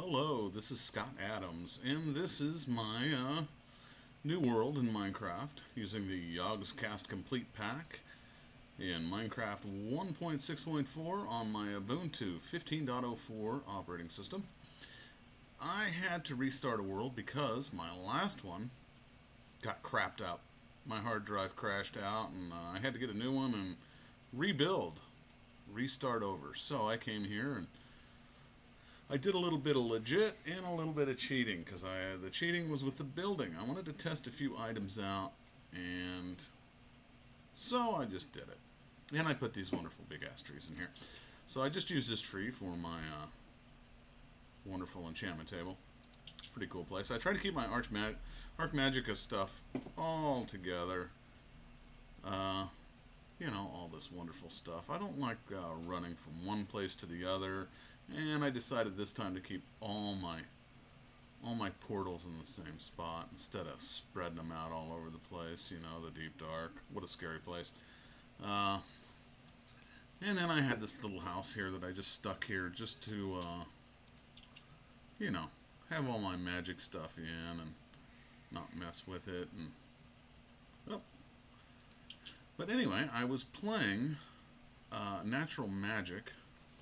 Hello, this is Scott Adams, and this is my new world in Minecraft using the Yogscast Complete Pack in Minecraft 1.6.4 on my Ubuntu 15.04 operating system. I had to restart a world because my last one got crapped out. My hard drive crashed out, and I had to get a new one and restart over. So I came here and I did a little bit of legit and a little bit of cheating, because the cheating was with the building. I wanted to test a few items out, and so I just did it. And I put these wonderful big ass trees in here. So I just used this tree for my wonderful enchantment table. Pretty cool place. I try to keep my Archmagica stuff all together. You know, all this wonderful stuff. I don't like running from one place to the other, and I decided this time to keep all my portals in the same spot instead of spreading them out all over the place. You know, the deep dark. What a scary place. And then I had this little house here that I just stuck here just to, you know, have all my magic stuff in and not mess with it. And oh. But anyway, I was playing Natural Magic,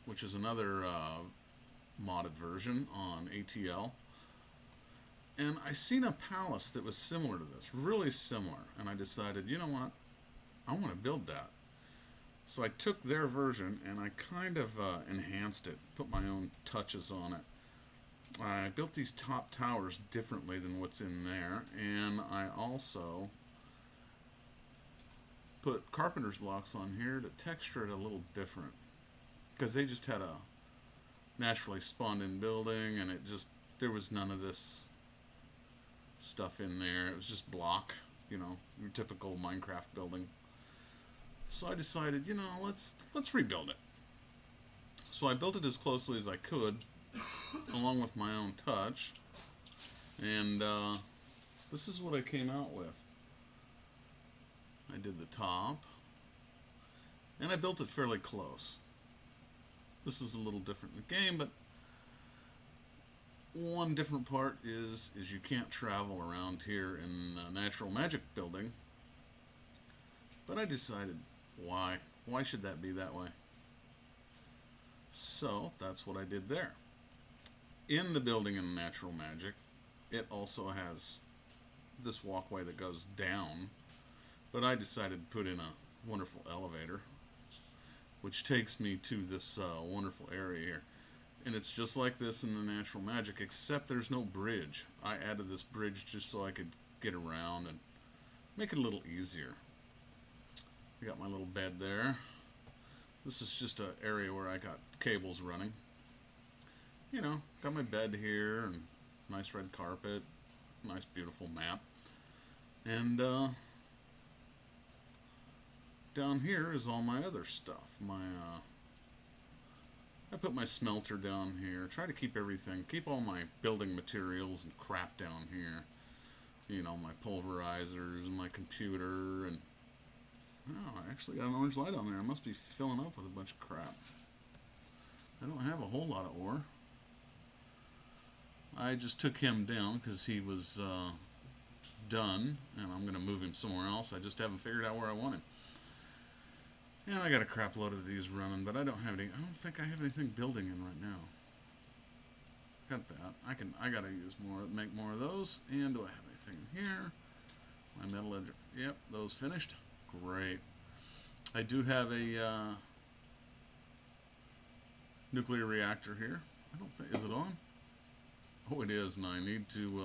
which is another modded version on ATL, and I seen a palace that was similar to this, really similar, and I decided, you know what, I want to build that. So I took their version and I kind of enhanced it, put my own touches on it. I built these top towers differently than what's in there, and I also put carpenter's blocks on here to texture it a little different, because they just had a naturally spawned in building, and there was none of this stuff in there. It was just block, you know, your typical Minecraft building. So I decided, you know, let's rebuild it. So I built it as closely as I could, along with my own touch, and this is what I came out with. I did the top, and I built it fairly close. This is a little different in the game, but one different part is you can't travel around here in Natural Magic building. But I decided, why? Why should that be that way? So that's what I did there. In the building in Natural Magic, it also has this walkway that goes down, but I decided to put in a wonderful elevator, which takes me to this wonderful area here. And it's just like this in the Natural Magic, except there's no bridge. I added this bridge just so I could get around and make it a little easier. I got my little bed there. This is just an area where I got cables running. You know, got my bed here, and nice red carpet, nice beautiful map. And down here is all my other stuff. I put my smelter down here. Try to keep everything, keep all my building materials and crap down here. You know, my pulverizers and my computer, and oh, I actually got an orange light on there. I must be filling up with a bunch of crap. I don't have a whole lot of ore. I just took him down because he was done, and I'm going to move him somewhere else. I just haven't figured out where I want him. And I got a crap load of these running, but I don't think I have anything building in right now. Got that. I gotta use more, make more of those. And do I have anything in here? My metal ledger. Yep, those finished. Great. I do have a nuclear reactor here. I don't think, is it on? Oh, it is, and I need to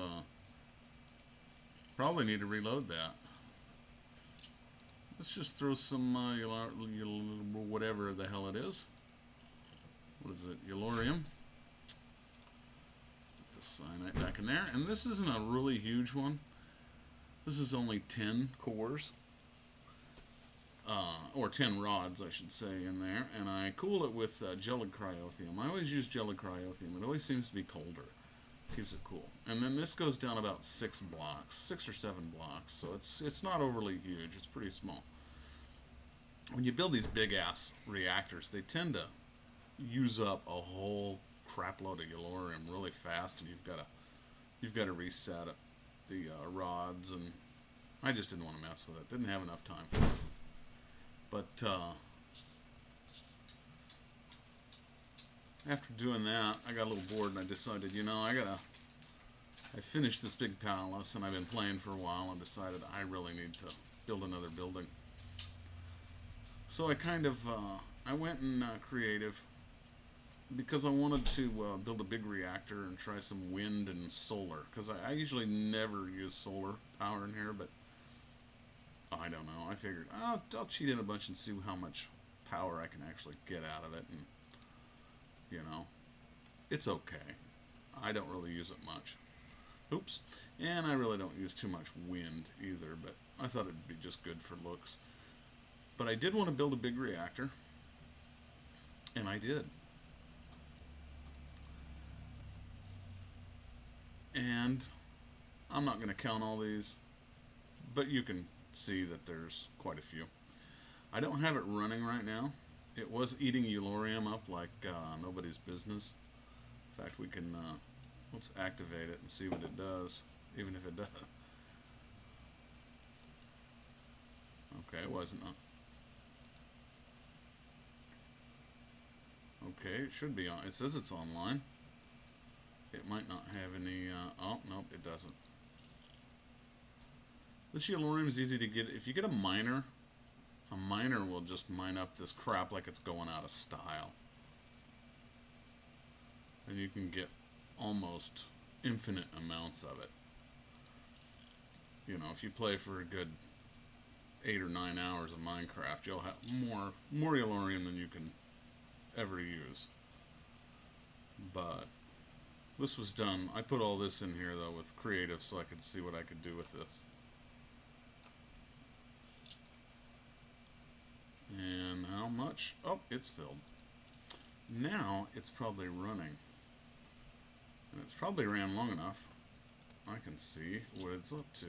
probably need to reload that. Let's just throw some whatever the hell it is. What is it? Yellorium. Put the cyanide back in there. And this isn't a really huge one. This is only 10 cores. Or 10 rods, I should say, in there. And I cool it with gelid cryothium. I always use gelid cryothium. It always seems to be colder. Keeps it cool. And then this goes down about 6 blocks, 6 or 7 blocks, so it's not overly huge. It's pretty small. When you build these big ass reactors, they tend to use up a whole crap load of Yellorium really fast, and you've got to reset it, the rods, and I just didn't want to mess with it. Didn't have enough time for it. But after doing that, I got a little bored, and I decided, you know, I finished this big palace, and I've been playing for a while, and decided I really need to build another building. So I kind of I went in creative, because I wanted to build a big reactor and try some wind and solar, because I usually never use solar power in here, but I don't know, I figured I'll cheat in a bunch and see how much power I can actually get out of it, and you know, it's okay. I don't really use it much. Oops. And I really don't use too much wind either, but I thought it'd be just good for looks. But I did want to build a big reactor, and I did. And I'm not going to count all these, but you can see that there's quite a few. I don't have it running right now. It was eating Yellorium up like nobody's business. In fact, we can, let's activate it and see what it does, even if it does. Okay, it wasn't. Okay, it should be on. It says it's online. It might not have any, oh, nope, it doesn't. This Yellorium is easy to get. If you get a miner will just mine up this crap like it's going out of style. And you can get almost infinite amounts of it. You know, if you play for a good 8 or 9 hours of Minecraft, you'll have more Yellorium than you can ever use. But this was done. I put all this in here though with creative so I could see what I could do with this. And how much? Oh, it's filled. Now it's probably running. And it's probably ran long enough. I can see what it's up to.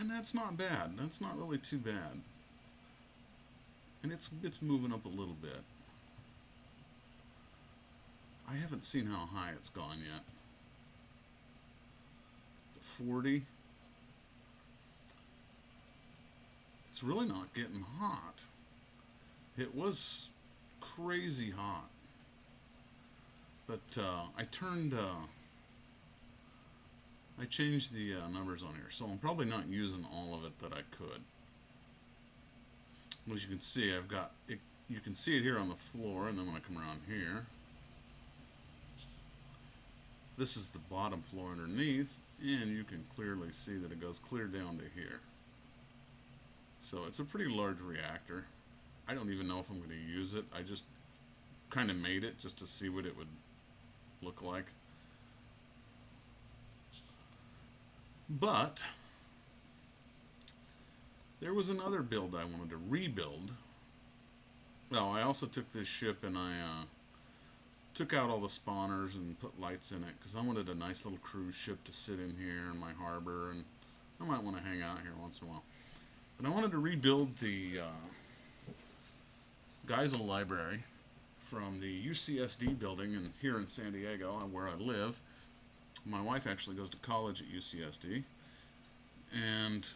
And that's not bad. That's not really too bad. And it's moving up a little bit. I haven't seen how high it's gone yet. 40. It's really not getting hot. It was crazy hot. But I changed the numbers on here, so I'm probably not using all of it that I could. As you can see, I've got it. You can see it here on the floor, and then when I come around here, this is the bottom floor underneath, and you can clearly see that it goes clear down to here. So it's a pretty large reactor. I don't even know if I'm going to use it. I just kind of made it just to see what it would look like. But there was another build I wanted to rebuild. Well, I also took this ship and I took out all the spawners and put lights in it because I wanted a nice little cruise ship to sit in here in my harbor, and I might want to hang out here once in a while. But I wanted to rebuild the Geisel Library from the UCSD building here in San Diego, where I live. My wife actually goes to college at UCSD, and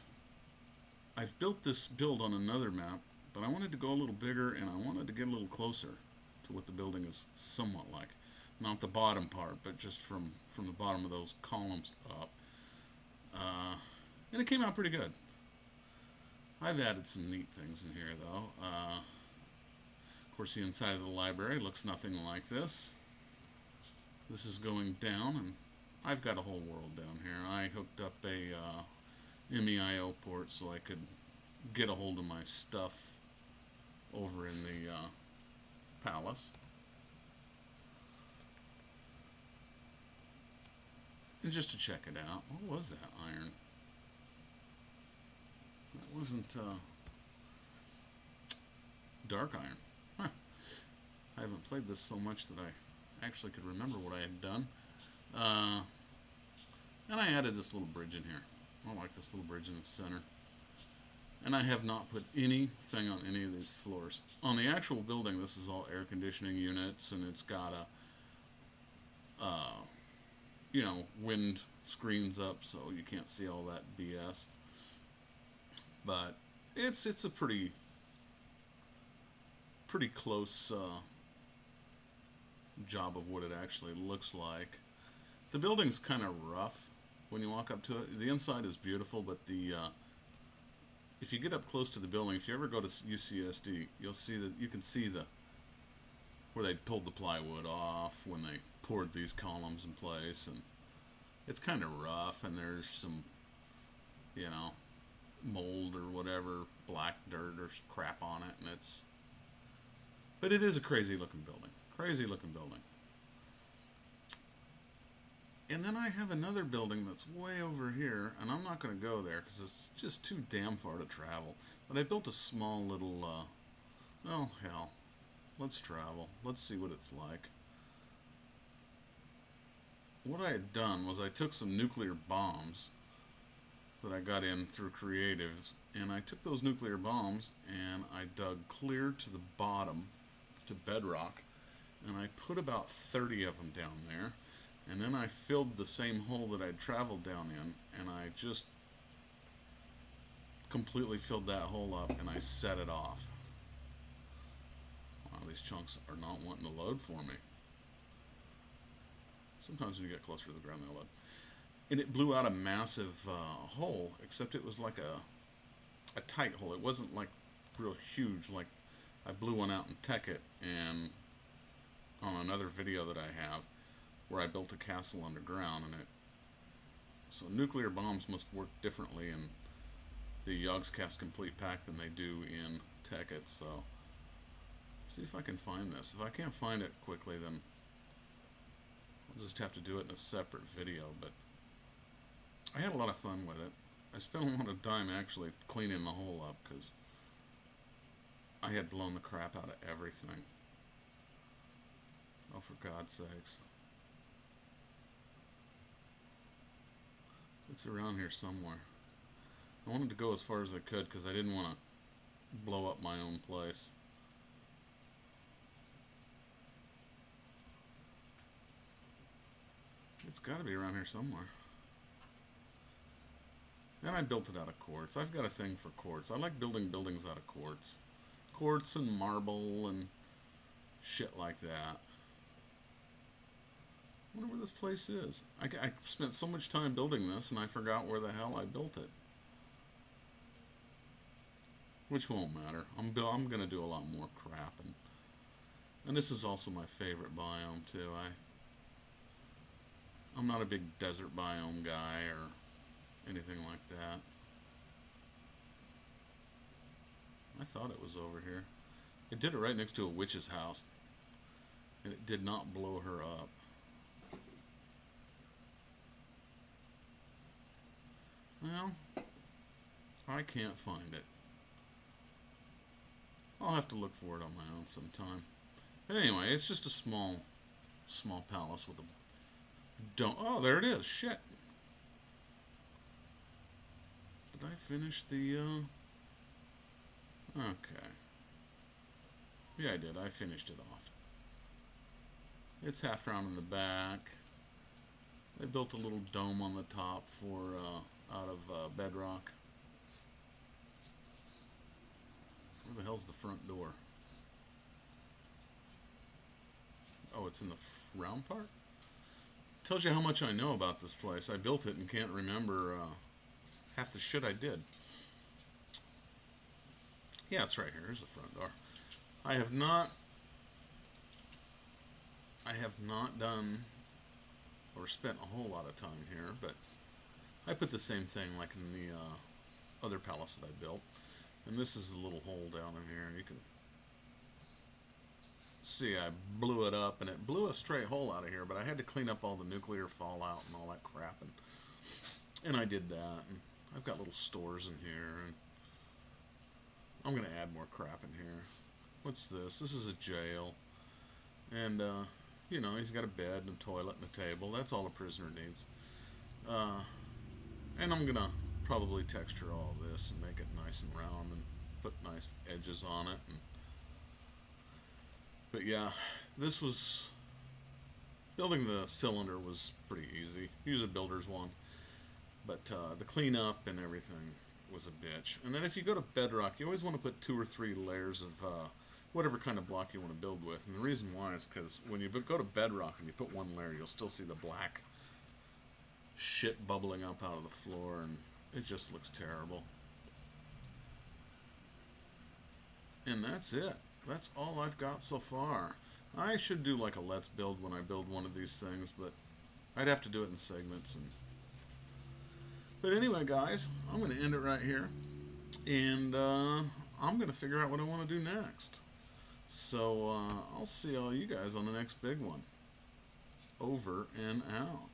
I've built this build on another map, but I wanted to go a little bigger, and I wanted to get a little closer to what the building is somewhat like. Not the bottom part, but just from the bottom of those columns up. And it came out pretty good. I've added some neat things in here, though. Of course, the inside of the library looks nothing like this. This is going down, and I've got a whole world down here. I hooked up a MEIO port so I could get a hold of my stuff over in the palace. And just to check it out. What was that iron? That wasn't dark iron. Huh. I haven't played this so much that I actually could remember what I had done. And I added this little bridge in here. I like this little bridge in the center. And I have not put anything on any of these floors. On the actual building, this is all air conditioning units, and it's got you know, wind screens up so you can't see all that BS. But it's a pretty close job of what it actually looks like. The building's kind of rough when you walk up to it. The inside is beautiful, but the if you get up close to the building, if you ever go to UCSD, you'll see that you can see where they pulled the plywood off when they poured these columns in place, and it's kind of rough, and there's some, you know, mold or whatever, black dirt or crap on it, and but it is a crazy looking building. Crazy looking building. And then I have another building that's way over here, and I'm not going to go there because it's just too damn far to travel. But I built a small little, oh hell, let's travel. Let's see what it's like. What I had done was I took some nuclear bombs that I got in through creatives, and I took those nuclear bombs and I dug clear to the bottom, to bedrock, and I put about 30 of them down there. And then I filled the same hole that I'd traveled down in, and I just completely filled that hole up, and I set it off. Wow, these chunks are not wanting to load for me. Sometimes when you get closer to the ground, they'll load. And it blew out a massive hole, except it was like a tight hole. It wasn't like real huge, like I blew one out in Tekkit, and on another video that I have, where I built a castle underground, and so nuclear bombs must work differently in the Yogscast complete pack than they do in Tekkit. So see if I can find this. If I can't find it quickly, then I'll just have to do it in a separate video. But I had a lot of fun with it. I spent a lot of time actually cleaning the hole up because I had blown the crap out of everything. Oh, for God's sakes. It's around here somewhere. I wanted to go as far as I could because I didn't want to blow up my own place. It's got to be around here somewhere. And I built it out of quartz. I've got a thing for quartz. I like building buildings out of quartz. Quartz and marble and shit like that. I wonder where this place is. I spent so much time building this, and I forgot where the hell I built it. Which won't matter. I'm going to do a lot more crap. And this is also my favorite biome, too. I'm not a big desert biome guy or anything like that. I thought it was over here. It did it right next to a witch's house, and it did not blow her up. Well, I can't find it. I'll have to look for it on my own sometime. But anyway, it's just a small palace with a dome. Oh, there it is. Shit. Did I finish the, okay. Yeah, I did. I finished it off. It's half round in the back. They built a little dome on the top for, out of bedrock. Where the hell's the front door? Oh, it's in the round part? Tells you how much I know about this place. I built it and can't remember half the shit I did. Yeah, it's right here. Here's the front door. I have not done or spent a whole lot of time here, but I put the same thing like in the other palace that I built. And this is the little hole down in here, and you can see I blew it up, and it blew a straight hole out of here, but I had to clean up all the nuclear fallout and all that crap, and I did that. And I've got little stores in here, and I'm going to add more crap in here. What's this? This is a jail, and you know, he's got a bed and a toilet and a table. That's all a prisoner needs. And I'm going to probably texture all this and make it nice and round and put nice edges on it. But yeah, this was... building the cylinder was pretty easy. Use a builder's one. But the cleanup and everything was a bitch. And then if you go to bedrock, you always want to put 2 or 3 layers of whatever kind of block you want to build with. And the reason why is because when you go to bedrock and you put 1 layer, you'll still see the black shit bubbling up out of the floor, and it just looks terrible. And that's it. That's all I've got so far. I should do like a let's build when I build one of these things, but I'd have to do it in segments. But anyway, guys, I'm going to end it right here, and I'm going to figure out what I want to do next. So I'll see all you guys on the next big one. Over and out.